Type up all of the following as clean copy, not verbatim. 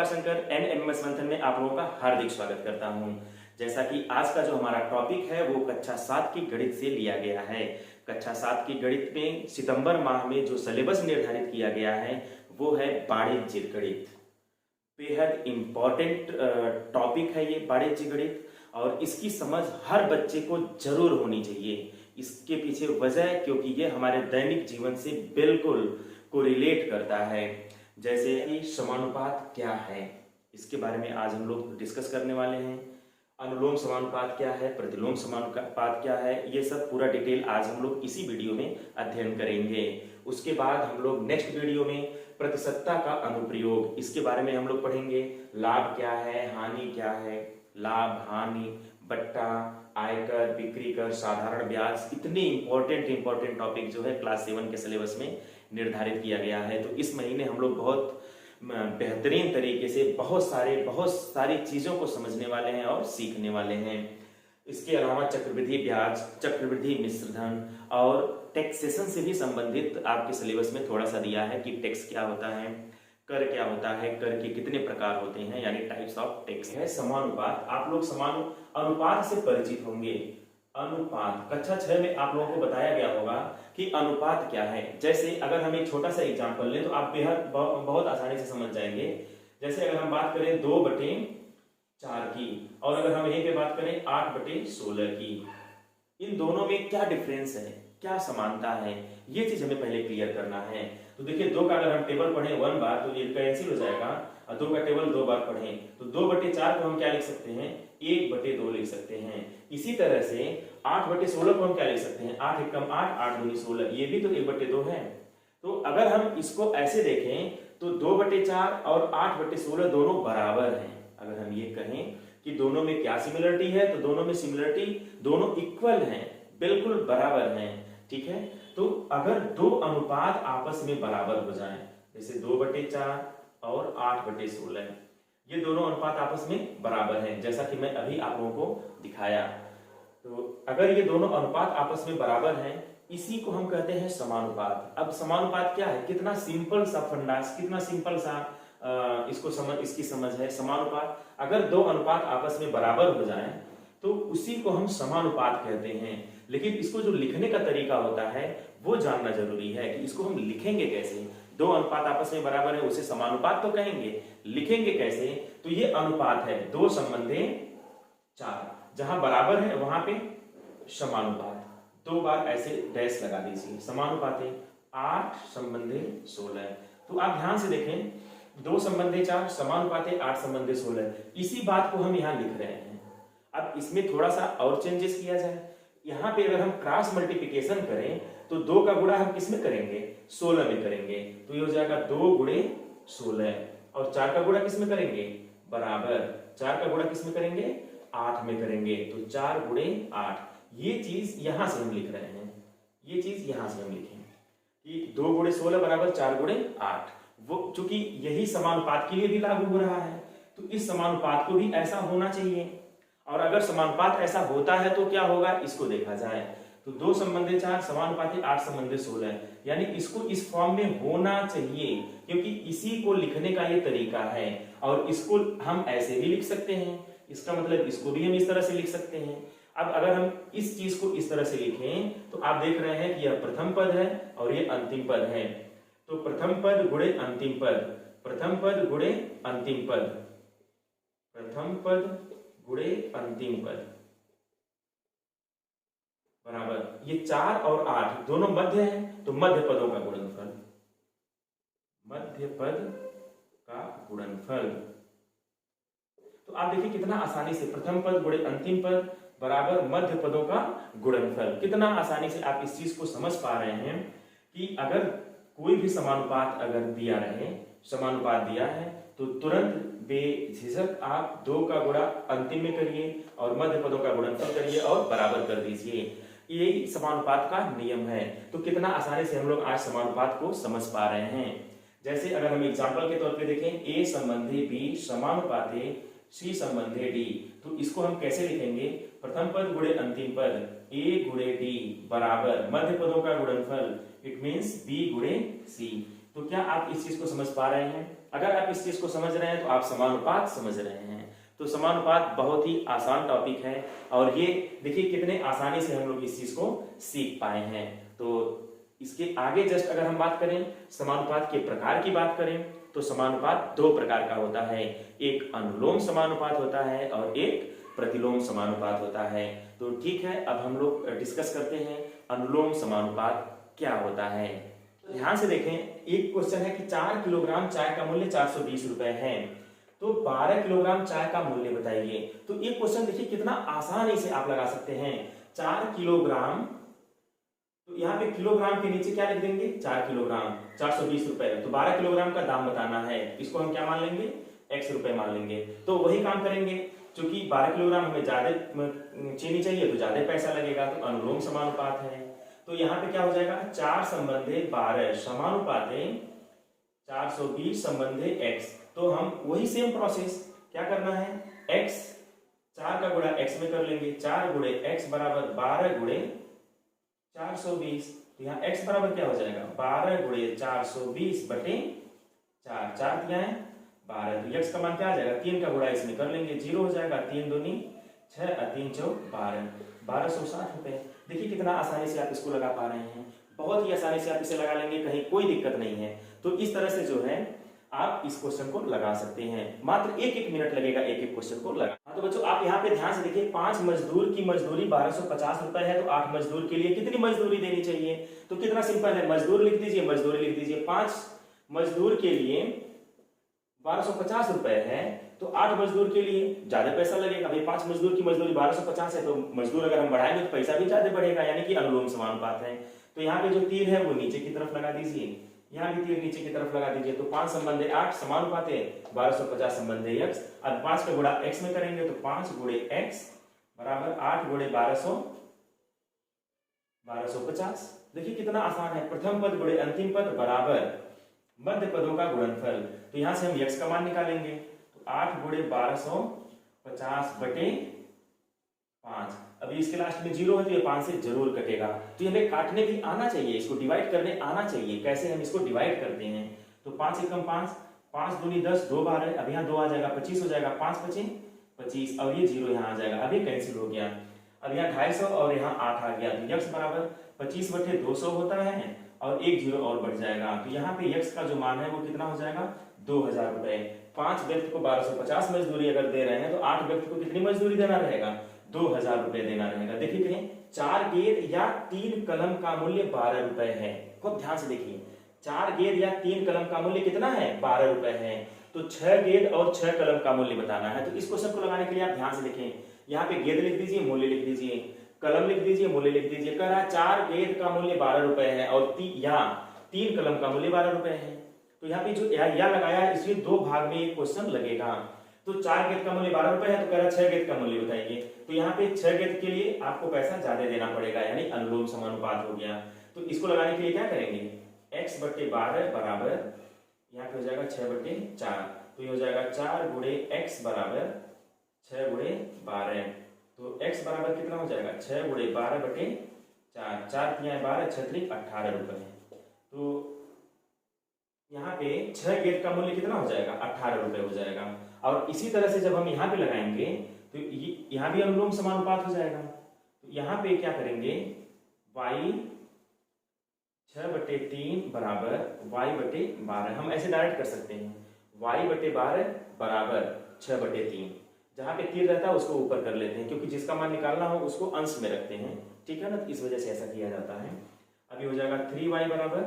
Kripashankar NMS मंथन में आप लोगों का हार्दिक स्वागत करता हूं। जैसा कि आज का जो हमारा टॉपिक है वो कक्षा 7 की गणित से लिया गया है। कक्षा 7 की गणित में सितंबर माह में जो सिलेबस निर्धारित किया गया है वो है वाणिज्य गणित। बेहद इंपॉर्टेंट टॉपिक है ये वाणिज्य गणित, और इसकी समझ हर बच्चे को जरूर होनी चाहिए। इसके पीछे वजह है क्योंकि ये हमारे दैनिक जीवन से बिल्कुल कोरिलेट करता है। जैसे कि समानुपात क्या है, इसके बारे में आज हम लोग डिस्कस करने वाले हैं। अनुलोम समानुपात क्या है, प्रतिलोम समानुपात क्या है, ये सब पूरा डिटेल आज हम लोग इसी वीडियो में अध्ययन करेंगे। उसके बाद हम लोग नेक्स्ट वीडियो में प्रतिशतता का अनुप्रयोग, इसके बारे में हम लोग पढ़ेंगे। लाभ क्या है, हानि क्या है, लाभ हानि, बट्टा, आयकर, बिक्री कर, साधारण ब्याज, इतने इंपॉर्टेंट टॉपिक जो है क्लास 7 के सिलेबस में निर्धारित किया गया है। तो इस महीने हम लोग बहुत बेहतरीन तरीके से बहुत सारी चीजों को समझने वाले हैं और सीखने वाले हैं। इसके अलावा चक्रवृद्धि ब्याज, चक्रवृद्धि मिश्र धन और टैक्सेशन से भी संबंधित आपके सिलेबस में थोड़ा सा दिया है कि टैक्स क्या होता है, कर क्या होता है, कर के कितने प्रकार होते हैं, यानी टाइप्स ऑफ टैक्स है। समानुपात, आप लोग अनुपात से परिचित होंगे। अनुपात कक्षा 6 में आप लोगों को बताया गया होगा कि अनुपात क्या है। जैसे अगर हम एक छोटा सा एग्जांपल लें तो आप बेहद बहुत आसानी से समझ जाएंगे। जैसे अगर हम बात करें 2/4 की, और अगर हम यहीं पे बात करें 8/16 की, इन दोनों में क्या डिफरेंस है, क्या समानता है, ये चीज हमें पहले क्लियर करना है। तो देखिए 2 का अगर हम टेबल पढ़ें 1 बार तो ये कैंसिल हो जाएगा, और 2 का टेबल 2 बार पढ़ें तो 2/4 को हम क्या लिख सकते हैं, 1/2 लिख सकते हैं। इसी तरह से 8/16 को हम क्या लिख सकते हैं, 8 एकम 8, 8 दूनी 16, ये भी तो 1/2 है। तो अगर हम इसको ऐसे देखें तो 2/4 और 8/16 दोनों बराबर हैं। अगर हम ये कहें कि दोनों में क्या सिमिलरिटी है, तो दोनों में सिमिलरिटी, दोनों इक्वल हैं, बिल्कुल बराबर हैं। ठीक है, तो अगर दो अनुपात आपस में बराबर हो जाएं, जैसे 2/4 और 8/16, ये दोनों अनुपात आपस में बराबर हैं, जैसा कि मैं अभी आप लोगों को दिखाया। तो अगर ये दोनों अनुपात आपस में बराबर हैं, इसी को हम कहते हैं समानुपात। अब समानुपात क्या है, कितना सिंपल सा फंडा, कितना सिंपल सा इसकी समझ है। समानुपात, अगर दो अनुपात आपस में बराबर हो जाएं तो उसी को हम समानुपात कहते हैं। लेकिन इसको जो लिखने का तरीका होता है वो जानना जरूरी है कि इसको हम लिखेंगे कैसे। दो अनुपात आपस में बराबर है, उसे समानुपात तो कहेंगे, लिखेंगे कैसे, तो ये अनुपात है 2 संबंधे 4, जहां बराबर है वहां पे समानुपात, 2 बार ऐसे डैश लगा दीजिए। समानुपाते 8 संबंधे 16, तो आप ध्यान से देखें, 2 संबंधे 4, समानुपाते 8 संबंधे 16, इसी बात को हम यहाँ लिख रहे हैं। अब इसमें थोड़ा सा और चेंजेस किया जाए, यहाँ पे अगर हम क्रॉस मल्टीप्लिकेशन करें तो 2 का गुणा हम किस में करेंगे, 16 में करेंगे, तो ये हो जाएगा 2 गुणे 16, और 4 का गुणा किस में करेंगे, बराबर 4 का गुणा किस में करेंगे, 8 में करेंगे, तो 4 गुणे 8। ये चीज यहां से हम लिख रहे हैं, ये चीज यहां से हम लिखें कि 2 गुणे 16 बराबर 4 गुणे 8। वो चूंकि यही समानुपात के लिए भी लागू हो रहा है, तो इस समानुपात को भी ऐसा होना चाहिए। और अगर समानुपात ऐसा होता है तो क्या होगा, इसको देखा जाए तो 2 संबंधे 4 समानुपाती 8 संबंधे 16, यानी इसको इस फॉर्म में होना चाहिए, क्योंकि इसी को लिखने का ये तरीका है। और इसको हम ऐसे भी लिख सकते हैं, इसका मतलब इसको भी हम इस तरह से लिख सकते हैं। अब अगर हम इस चीज को इस तरह से लिखें तो आप देख रहे हैं कि यह प्रथम पद है और ये अंतिम पद है, तो प्रथम पद गुणे अंतिम पद, प्रथम पद गुणे अंतिम पद, प्रथम पद गुणे अंतिम पद बराबर, ये 4 और 8 दोनों मध्य हैं, तो मध्य पदों का गुणनफल, मध्य पद का गुणनफल। तो आप देखिए कितना आसानी से प्रथम पद गुणे अंतिम पद बराबर मध्य पदों का गुणनफल, कितना आसानी से आप इस चीज को समझ पा रहे हैं कि अगर कोई भी समानुपात अगर दिया रहे, समानुपात दिया है तो तुरंत बेझिझक आप 2 का गुणा अंतिम में करिए और मध्य पदों का गुणनफल करिए और बराबर कर दीजिए। ये समानुपात का नियम है। तो कितना आसानी से हम लोग आज समानुपात को समझ पा रहे हैं। जैसे अगर हम एग्जांपल के तौर पे देखें, a संबंधी b समानुपाते c संबंधी d, तो इसको हम कैसे लिखेंगे, प्रथम पद गुणे अंतिम पद, a गुणे d बराबर मध्य पदों का गुणनफल, इट मींस b गुणे c। तो क्या आप इस चीज को समझ पा रहे हैं अगर आप इस चीज को समझ रहे हैं तो आप समानुपात समझ रहे हैं। तो समानुपात बहुत ही आसान टॉपिक है और ये देखिए कितने आसानी से हम लोग इस चीज को सीख पाए हैं। तो इसके आगे जस्ट अगर हम बात करें समानुपात के प्रकार की बात करें तो समानुपात दो प्रकार का होता है, एक अनुलोम समानुपात होता है और एक प्रतिलोम समानुपात होता है। तो ठीक है, अब हम लोग डिस्कस करते हैं अनुलोम समानुपात क्या होता है। तो ध्यान से देखें, एक क्वेश्चन है कि 4 किलोग्राम चाय का मूल्य 420 रुपए है, तो 12 किलोग्राम चाय का मूल्य बताइए। तो एक क्वेश्चन देखिए कितना आसानी से आप लगा सकते हैं। 4 किलोग्राम, तो यहाँ पे किलोग्राम के नीचे क्या लिख देंगे, 4 किलोग्राम 420 रुपए, तो 12 किलोग्राम का दाम बताना है, इसको हम क्या मान लेंगे, x रुपए मान लेंगे। तो वही काम करेंगे, क्योंकि 12 किलोग्राम हमें ज्यादा चीनी चाहिए तो ज्यादा पैसा लगेगा, तो अनुलोम समानुपात है। तो यहाँ पे क्या हो जाएगा, 4 संबंधे 12 समानुपाते 420 संबंधे x। तो हम वही सेम प्रोसेस क्या करना है, x 4 का गुणा x में कर लेंगे, 4 गुणे x बराबर 12 गुणे 420। तो यहाँ x बराबर क्या हो जाएगा, 12 गुणे 420 बटे 4, 4 क्या है 12, तो x का मान क्या आ जाएगा, 3 का गुणा इसमें कर लेंगे, 0 हो जाएगा, 3 दूनी 6 और 3 चौक 12, 1260 रुपए। देखिए कितना आसानी से आप इसको लगा पा रहे हैं, बहुत ही आसानी से आप इसे लगा लेंगे, कहीं कोई दिक्कत नहीं है। तो इस तरह से जो है आप इस क्वेश्चन को लगा सकते हैं, मात्र 1-1 मिनट लगेगा एक एक क्वेश्चन को लगा। हाँ तो बच्चों आप यहाँ पे ध्यान से देखिए, 5 मजदूर की मजदूरी 1250 रुपए है, तो 8 मजदूर के लिए कितनी मजदूरी देनी चाहिए। तो कितना सिंपल है, मजदूर लिख दीजिए, मजदूरी लिख दीजिए, 5 मजदूर के लिए 1250 रुपए है, तो 8 मजदूर के लिए ज्यादा पैसा लगेगा। भाई 5 मजदूर की मजदूरी 1250 है, तो मजदूर अगर हम बढ़ाएंगे तो पैसा भी ज्यादा बढ़ेगा, यानी कि अनुलोम समानुपात है। तो यहाँ पे जो तीर है वो नीचे की तरफ लगा दीजिए, यहाँ भी तीर नीचे की तरफ लगा दीजिए। तो 5 संबंधे 8 समानुपात है, 1250 संबंधे x। अब 5 का गुणा x में करेंगे तो 5 गुणे x बराबर 8 गुणे 1250। देखिए कितना आसान है, प्रथम पद गुणे अंतिम पद बराबर मध्य पदों का गुणनफल। तो यहां से हम x का मान निकालेंगे, तो 8 गुणे 1250 बटे 5। अभी इसके लास्ट में 0 है तो ये 5 से जरूर कटेगा, तो हमें काटने भी आना चाहिए, इसको डिवाइड करने आना चाहिए। कैसे हम इसको डिवाइड करते हैं, तो 5 एकम 5, 5 दूनी 10, 2 12, अब यहाँ 2 आ जाएगा, 25 हो जाएगा, 5 पचे 25, और ये 0 यहाँ आ जाएगा, अभी कैंसिल हो गया। अब यहाँ 250 और यहाँ 8 आ गया, तो x बराबर 25 बटे 200 होता है और 1 0 और बढ़ जाएगा। तो यहाँ पे x का जो मान है वो कितना हो जाएगा, 2000 रुपए। 5 व्यक्ति को 1250 मजदूरी अगर दे रहे हैं तो 8 व्यक्ति को कितनी मजदूरी देना रहेगा, 2000 रुपए देना रहेगा। देखिए कहीं 4 गेंद या 3 कलम का मूल्य 12 रुपए है, खूब ध्यान से देखिए, 4 गेंद या 3 कलम का मूल्य कितना है, 12 रुपए है। तो 6 गेंद और 6 कलम का मूल्य बताना है। तो इस क्वेश्चन को लगाने के लिए आप ध्यान से देखें, यहाँ पे गेंद लिख दीजिए, मूल्य लिख दीजिए, कलम लिख दीजिए, मूल्य लिख दीजिए। कह रहा है 4 गेंद का मूल्य 12 रुपए है और यहाँ 3 कलम का मूल्य 12 रुपए है। तो यहाँ पे जो या लगाया है इसलिए 2 भाग में ये क्वेश्चन लगेगा। तो 4 गेंद का मूल्य 12 रुपए है, तो कह रहा है 6 गेंद का मूल्य बताइए। तो यहाँ पे 6 गेंद के लिए आपको पैसा ज्यादा देना पड़ेगा, यानी अनुलोम समानुपात हो गया। तो इसको लगाने के लिए क्या करेंगे, x बटे 12 बराबर यहाँ पे हो जाएगा 6 बटे 4, तो ये हो जाएगा 4 गुणे x बराबर 6 गुणे 12। तो x बराबर कितना हो जाएगा, 6 गुणे 12 बटे 4, 4 तिया 12, 6 त्रिक 18 रुपए। तो यहाँ पे 6 गेंद का मूल्य कितना हो जाएगा, 18 रुपए हो जाएगा। और इसी तरह से जब हम यहाँ पे लगाएंगे तो यहाँ भी अनुलोम समानुपात हो जाएगा। तो यहाँ पे क्या करेंगे, y 6 बटे 3 बराबर y बटे 12, हम ऐसे डायरेक्ट कर सकते हैं, y बटे 12 बराबर 6 बटे 3। जहाँ पे तीर रहता है उसको ऊपर कर लेते हैं, क्योंकि जिसका मान निकालना हो उसको अंश में रखते हैं, ठीक है ना, तो इस वजह से ऐसा किया जाता है। अभी हो जाएगा 3y बराबर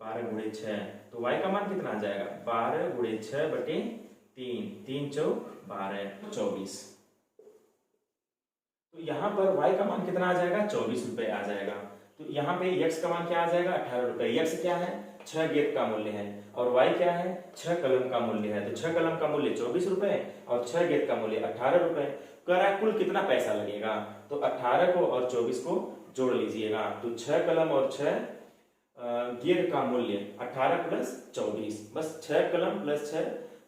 12 गुणे 6, तो y का मान कितना आ जाएगा, 12 गुणे 6 बटे 3, 3 चौक 12, 24। तो यहाँ पर y का मान कितना आ जाएगा, 24 रुपए आ जाएगा। तो यहाँ पे x का मान क्या आ जाएगा, 18 रुपए। x क्या है, 6 गेंद का मूल्य है, और y क्या है, 6 कलम का मूल्य है। तो 6 कलम का मूल्य 24 रुपए और 6 गेंद का मूल्य 18 रुपए। कह रहा है कुल कितना पैसा लगेगा, तो 18 को और 24 को जोड़ लीजिएगा। तो 6 कलम और 6 गेंद का मूल्य 18 प्लस 24, बस 6 कलम प्लस 6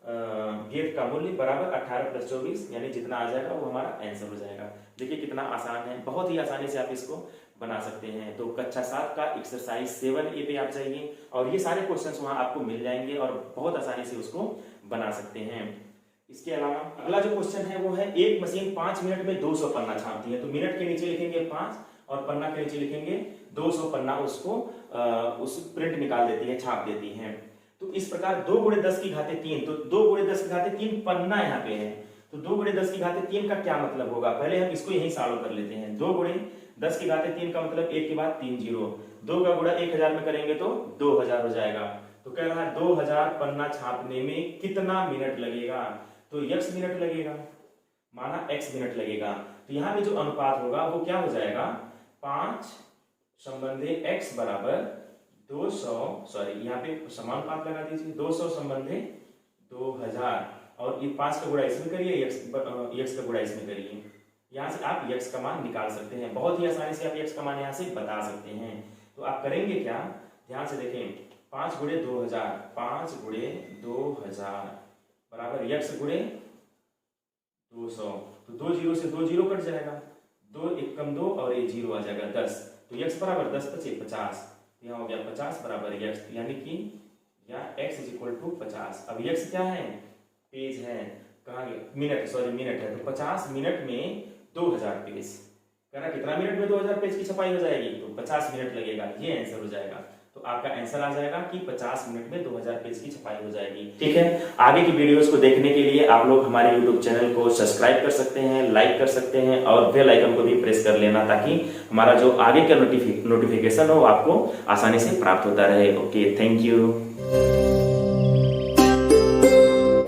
गेंद का मूल्य बराबर 18 प्लस 24, यानी जितना आ जाएगा वो हमारा आंसर हो जाएगा। देखिए कितना आसान है, बहुत ही आसानी से आप इसको बना सकते हैं। तो कक्षा 7 का एक्सरसाइज 7A पे आप जाइए और ये सारे क्वेश्चंस वहां आपको मिल जाएंगे और बहुत आसानी से उसको बना सकते हैं। इसके अलावा अगला जो क्वेश्चन है वो है, एक मशीन 5 मिनट में 200 पन्ना छापती है। तो मिनट के नीचे लिखेंगे 5 और पन्ना के नीचे लिखेंगे 200 पन्ना, उसको उस प्रिंट निकाल देती है, छाप देती है। तो इस प्रकार 2 गुणे 10 की घाते 3, तो 2 गुणे 10 की घाते 3 पन्ना यहाँ पे है। तो 2 गुणे 10 की घाते 3 का क्या मतलब होगा, पहले हम इसको यही सॉल्व कर लेते हैं। 2 गुणे 10 की घाते 3 का मतलब 1 के बाद 3 जीरो, 2 का गुणा 1000 में करेंगे तो 2000 हो जाएगा। तो कह रहा है 2000 पन्ना छापने में कितना मिनट लगेगा, तो x मिनट लगेगा, माना x मिनट लगेगा। तो यहाँ पे जो अनुपात होगा वो क्या हो जाएगा, 5 संबंधे x बराबर 200, सॉरी यहाँ पे समानुपात लगा दीजिए, 200 संबंधे 2000 और ये 5 का गुणा इसमें करिए, x का गुणा इसमें करिए। यहाँ से आप x का मान निकाल सकते हैं, बहुत ही आसानी से आप x का मान यहाँ से बता सकते हैं। तो आप करेंगे क्या, ध्यान से देखें, 5 गुणे 2000, 5 गुणे 2000 बराबर x गुणे 200। तो 2 जीरो से 2 जीरो कट जाएगा, 2 एक कम 2 और ये जीरो आ जाएगा 10। तो x बराबर 10 × 50, यहाँ हो गया 50 बराबर x, यानी कि यहाँ x इज इक्वल टू 50। अब x क्या है, पेज है, कहाँ मिनट, सॉरी मिनट है। तो 50 मिनट में 2000 पेज, कहना कितना मिनट में 2000 पेज की छपाई हो जाएगी, तो 50 मिनट लगेगा, ये आंसर हो जाएगा। तो आपका आंसर आ जाएगा कि 50 मिनट में 2000 पेज की छपाई हो जाएगी। ठीक है, आगे की वीडियोस को देखने के लिए आप लोग हमारे YouTube चैनल को सब्सक्राइब कर सकते हैं, लाइक कर सकते हैं और बेल आइकन को भी प्रेस कर लेना, ताकि हमारा जो आगे का नोटिफिकेशन हो आपको आसानी से प्राप्त होता रहे। Okay, thank you.